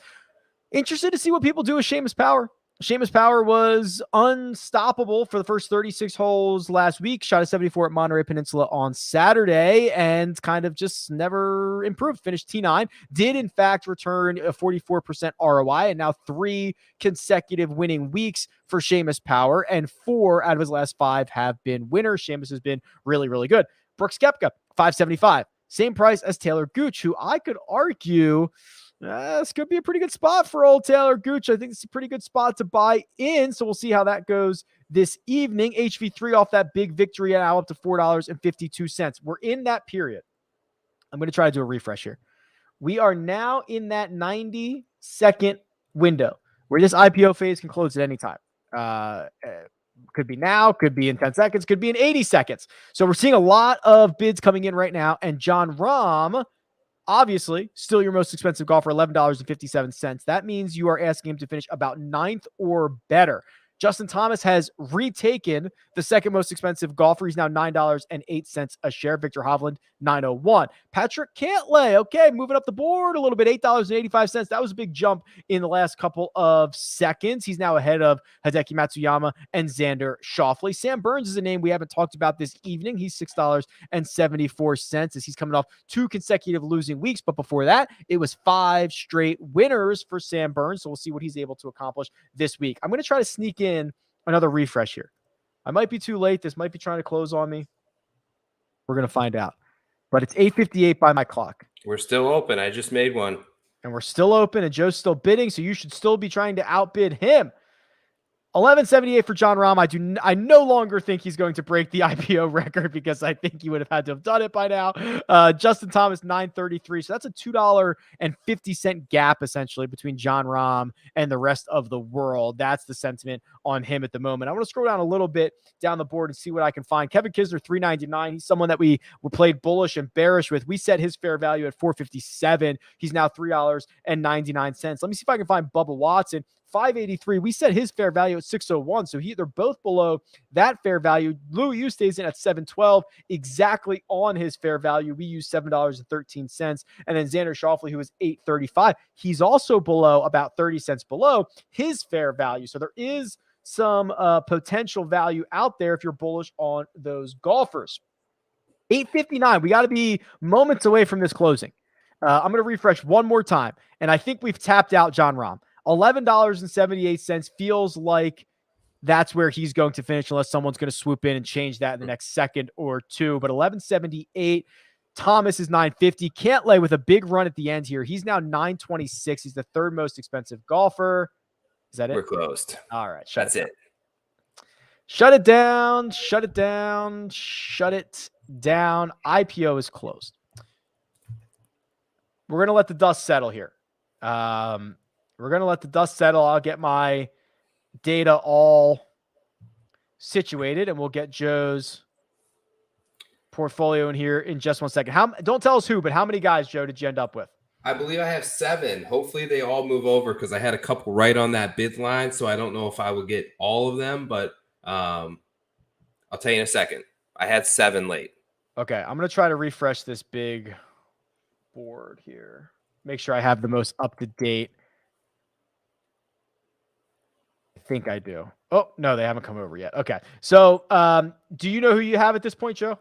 Interested to see what people do with Seamus Power. Seamus Power was unstoppable for the first 36 holes last week, shot a 74 at Monterey Peninsula on Saturday, and kind of just never improved. Finished T9, did in fact return a 44% ROI, and now 3 consecutive winning weeks for Seamus Power, and 4 out of his last 5 have been winners. Seamus has been really, really good. Brooks Koepka, $575. Same price as Taylor Gooch, who I could argue this could be a pretty good spot for old Taylor Gooch. I think it's a pretty good spot to buy in, so we'll see how that goes this evening. HV3 off that big victory now up to $4.52. We're in that period. I'm going to try to do a refresh here. We are now in that 90-second window where this IPO phase can close at any time. Could be now, could be in 10 seconds, could be in 80 seconds. So we're seeing a lot of bids coming in right now, and Jon Rahm, obviously, still your most expensive golfer, $11.57. That means you are asking him to finish about 9th or better. Justin Thomas has retaken the second most expensive golfer. He's now $9.08 a share. Victor Hovland, $9.01. Patrick Cantlay, okay, moving up the board a little bit, $8.85. That was a big jump in the last couple of seconds. He's now ahead of Hideki Matsuyama and Xander Schauffele. Sam Burns is a name we haven't talked about this evening. He's $6.74 as he's coming off 2 consecutive losing weeks. But before that, it was 5 straight winners for Sam Burns. So we'll see what he's able to accomplish this week. I'm going to try to sneak in another refresh here. I might be too late. This might be trying to close on me. We're going to find out. But it's 8:58 by my clock. We're still open. I just made one. And we're still open, and Joe's still bidding, so you should still be trying to outbid him. $11.78 for Jon Rahm. I no longer think he's going to break the IPO record because I think he would have had to have done it by now. Justin Thomas, $9.33. So that's a $2.50 gap essentially between Jon Rahm and the rest of the world. That's the sentiment on him at the moment. I want to scroll down a little bit down the board and see what I can find. Kevin Kisner, $3.99. He's someone that we played bullish and bearish with. We set his fair value at $4.57. He's now $3.99. Let me see if I can find Bubba Watson. $5.83. We set his fair value at $6.01. So they're both below that fair value. Lou Yu stays in at $7.12, exactly on his fair value. We use $7.13. And then Xander Schauffele, who is $8.35. He's also below, about 30 cents below his fair value. So there is some potential value out there if you're bullish on those golfers. 8:59. We got to be moments away from this closing. I'm going to refresh one more time. And I think we've tapped out Jon Rahm. $11.78 feels like that's where he's going to finish unless someone's going to swoop in and change that in the next second or two. But $11.78. Thomas is $9.50. Cantlay with a big run at the end here. He's now $9.26. He's the 3rd most expensive golfer. Is that it? We're closed. All right. That's it. Shut it down. Shut it down. Shut it down. IPO is closed. We're going to let the dust settle here. We're going to let the dust settle. I'll get my data all situated, and we'll get Joe's portfolio in here in just one second. Don't tell us who, but how many guys, Joe, did you end up with? I believe I have 7. Hopefully they all move over because I had a couple right on that bid line, so I don't know if I will get all of them, but I'll tell you in a second. I had 7 late. Okay, I'm going to try to refresh this big board here. Make sure I have the most up-to-date. I think I do. Oh, no, they haven't come over yet. Okay. So do you know who you have at this point, Joe?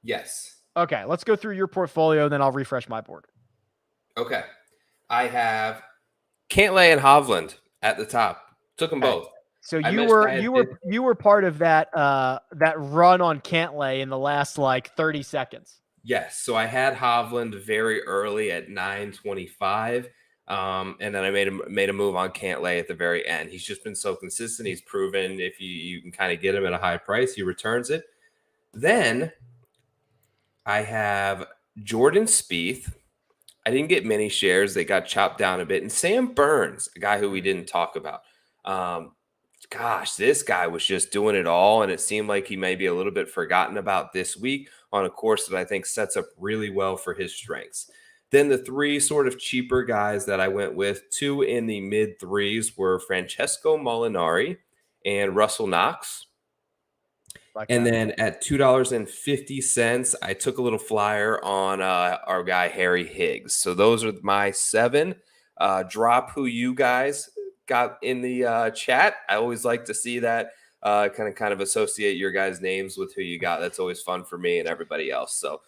Yes. Okay, let's go through your portfolio, then I'll refresh my board. Okay. I have Cantlay and Hovland at the top. Took them both. So you were part of that that run on Cantlay in the last like 30 seconds. Yes. So I had Hovland very early at 9:25. And then I made a move on Cantlay at the very end. He's just been so consistent. He's proven if you can kind of get him at a high price, he returns it. Then I have Jordan Spieth. I didn't get many shares. They got chopped down a bit. And Sam Burns, a guy who we didn't talk about. Gosh, this guy was just doing it all. And it seemed like he may be a little bit forgotten about this week on a course that I think sets up really well for his strengths. Then the 3 sort of cheaper guys that I went with, 2 in the mid 3s were Francesco Molinari and Russell Knox. And then at $2.50, I took a little flyer on our guy, Harry Higgs. So those are my 7. Drop who you guys got in the chat. I always like to see that, kind of associate your guys' names with who you got. That's always fun for me and everybody else. So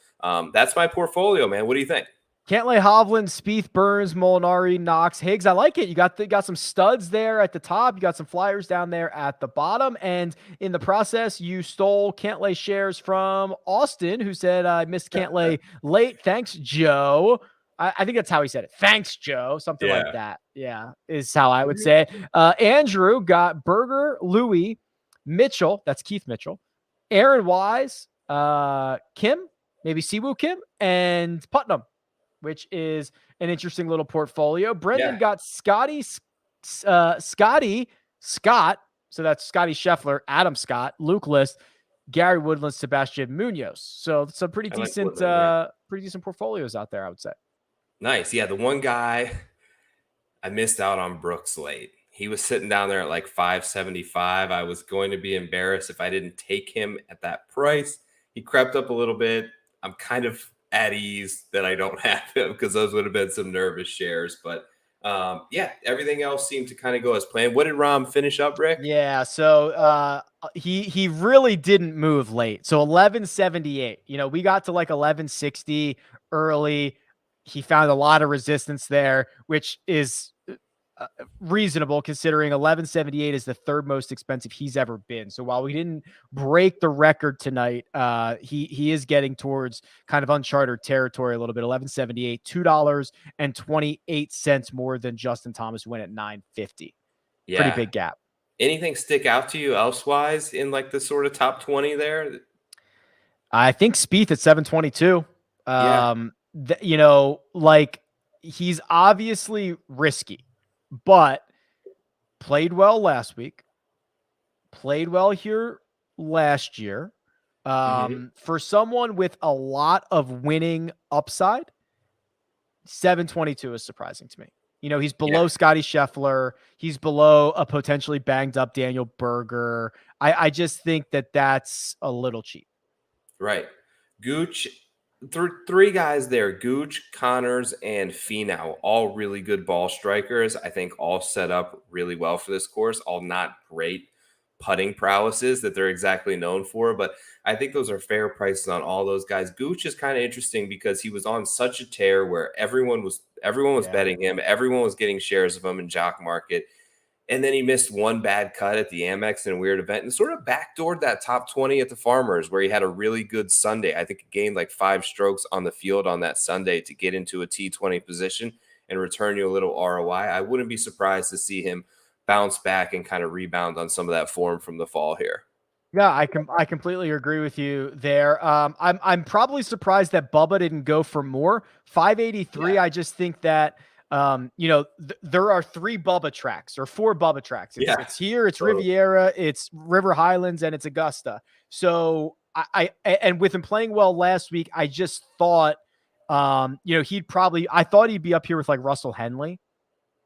that's my portfolio, man. What do you think? Cantlay, Hovland, Spieth, Burns, Molinari, Knox, Higgs. I like it. You got some studs there at the top. You got some flyers down there at the bottom. And in the process, you stole Cantlay shares from Austin, who said, I missed Cantlay late. Thanks, Joe. I think that's how he said it. Thanks, Joe. Something like that. Yeah, is how I would say it. Andrew got Berger, Louis, Mitchell. That's Keith Mitchell. Aaron Wise, Kim, maybe Siwoo Kim, and Putnam, which is an interesting little portfolio. Brendan got Scotty Scott. So that's Scotty Scheffler, Adam Scott, Luke List, Gary Woodland, Sebastian Munoz. So some pretty decent, pretty decent portfolios out there, I would say. Nice. Yeah. The one guy I missed out on Brooks late. He was sitting down there at like 575. I was going to be embarrassed if I didn't take him at that price. He crept up a little bit. I'm kind of at ease that I don't have him because those would have been some nervous shares. But everything else seemed to kind of go as planned. What did Rom finish up, Rick? Yeah, so he really didn't move late. So 1178. We got to like 1160 early. He found a lot of resistance there, which is reasonable considering 1178 is the 3rd most expensive he's ever been. So while we didn't break the record tonight, he is getting towards kind of uncharted territory a little bit. 1178, $2.28 more than Justin Thomas, who went at 950. Yeah. Pretty big gap. Anything stick out to you elsewise in like the sort of top 20 there? I think Spieth at 722. Like he's obviously risky, but played well last week, played well here last year. For someone with a lot of winning upside, 722 is surprising to me. He's below Scotty Scheffler. He's below a potentially banged up Daniel Berger. I just think that that's a little cheap. Right. Gooch. 3 guys there, Gooch, Connors, and Finau, all really good ball strikers. I think all set up really well for this course, all not great putting prowesses that they're exactly known for, but I think those are fair prices on all those guys. Gooch is kind of interesting because he was on such a tear where everyone was betting him, everyone was getting shares of him in Jock Market. And then he missed one bad cut at the Amex in a weird event and sort of backdoored that top 20 at the Farmers, where he had a really good Sunday. I think he gained like 5 strokes on the field on that Sunday to get into a T20 position and return you a little ROI. I wouldn't be surprised to see him bounce back and kind of rebound on some of that form from the fall here. Yeah, I completely agree with you there. I'm probably surprised that Bubba didn't go for more. 583. I just think that there are 3 Bubba tracks or 4 Bubba tracks. It's here, it's Riviera, it's River Highlands, and it's Augusta. So and with him playing well last week, I just thought I thought he'd be up here with like Russell Henley,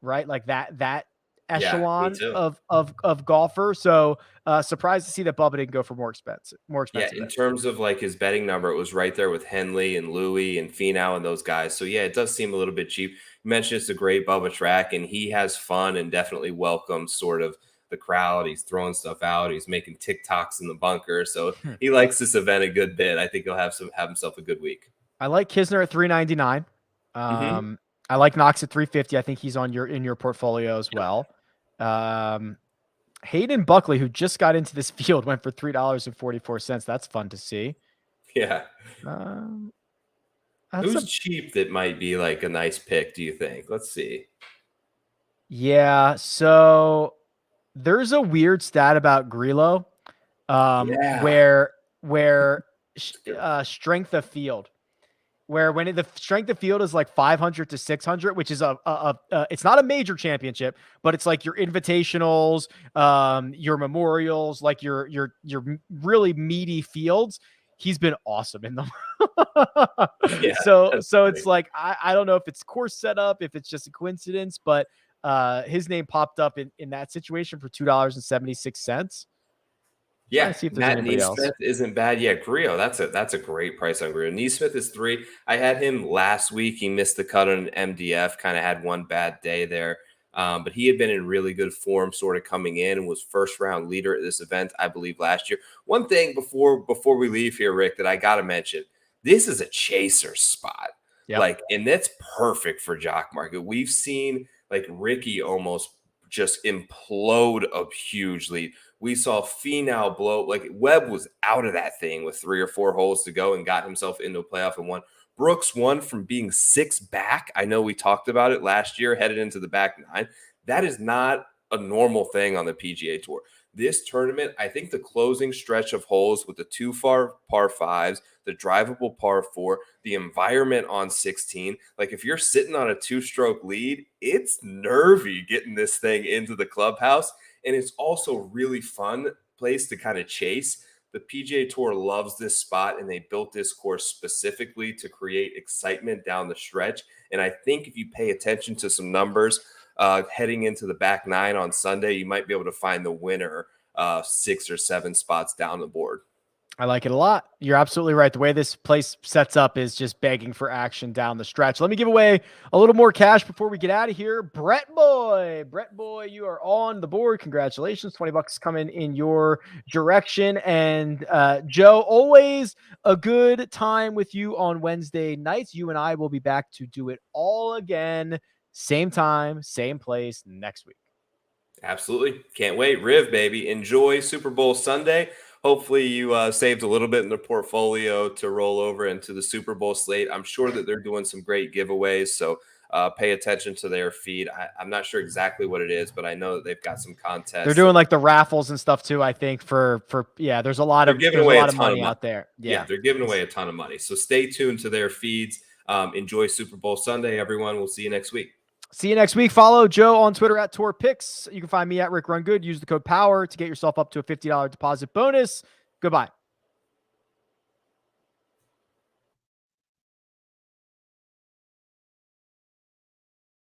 right? Like that Yeah, me echelon too. of golfer. So surprised to see that Bubba didn't go for more expensive. Yeah, in terms of like his betting number, it was right there with Henley and Louis and Finau and those guys. So yeah, it does seem a little bit cheap. You mentioned it's a great Bubba track, and he has fun and definitely welcomes sort of the crowd. He's throwing stuff out. He's making TikToks in the bunker. So he likes this event a good bit. I think he'll have himself a good week. I like Kisner at 399. Mm-hmm. I like Knox at 350. I think he's in your portfolio as well. Hayden Buckley, who just got into this field, went for $3.44. That's fun to see. Yeah. Who's cheap that might be like a nice pick, do you think? Let's see. Yeah, so there's a weird stat about Grillo, where strength of field, where when the strength of field is like 500 to 600, which is it's not a major championship, but it's like your invitationals, your memorials, like your really meaty fields. He's been awesome in them. Yeah, so it's like, I don't know if it's course setup, if it's just a coincidence, but his name popped up in that situation for $2.76. Yeah, See if there's Matt anybody else. Neesmith isn't bad. Yeah, Grillo, that's a great price on Grillo. Neesmith is 3. I had him last week. He missed the cut on MDF, kind of had one bad day there. But he had been in really good form sort of coming in and was first round leader at this event, I believe, last year. One thing before we leave here, Rick, that I got to mention, this is a chaser spot. Yep. Like, and that's perfect for Jock Market. We've seen like Ricky almost just implode a huge lead. We saw Finau blow, like Webb was out of that thing with 3 or 4 holes to go and got himself into a playoff and won. Brooks won from being 6 back. I know we talked about it last year, headed into the back 9. That is not a normal thing on the PGA Tour. This tournament, I think the closing stretch of holes with the 2 par 5s, the drivable par 4, the environment on 16, like if you're sitting on a 2-stroke lead, it's nervy getting this thing into the clubhouse. And it's also really fun place to kind of chase. The PGA Tour loves this spot, and they built this course specifically to create excitement down the stretch. And I think if you pay attention to some numbers heading into the back 9 on Sunday, you might be able to find the winner 6 or 7 spots down the board. I like it a lot. You're absolutely right. The way this place sets up is just begging for action down the stretch. Let me give away a little more cash before we get out of here. Brett Boy, you are on the board. Congratulations. $20 coming in your direction. And Joe, always a good time with you on Wednesday nights. You and I will be back to do it all again. Same time, same place next week. Absolutely. Can't wait. Riv, baby. Enjoy Super Bowl Sunday. Hopefully you saved a little bit in the portfolio to roll over into the Super Bowl slate. I'm sure that they're doing some great giveaways, so pay attention to their feed. I'm not sure exactly what it is, but I know that they've got some contests. They're doing like the raffles and stuff too, I think, for there's a lot of money out there. Yeah, they're giving away a ton of money. So stay tuned to their feeds. Enjoy Super Bowl Sunday, everyone. We'll see you next week. See you next week. Follow Joe on Twitter at TourPicks. You can find me at RickRunGood. Use the code POWER to get yourself up to a $50 deposit bonus. Goodbye.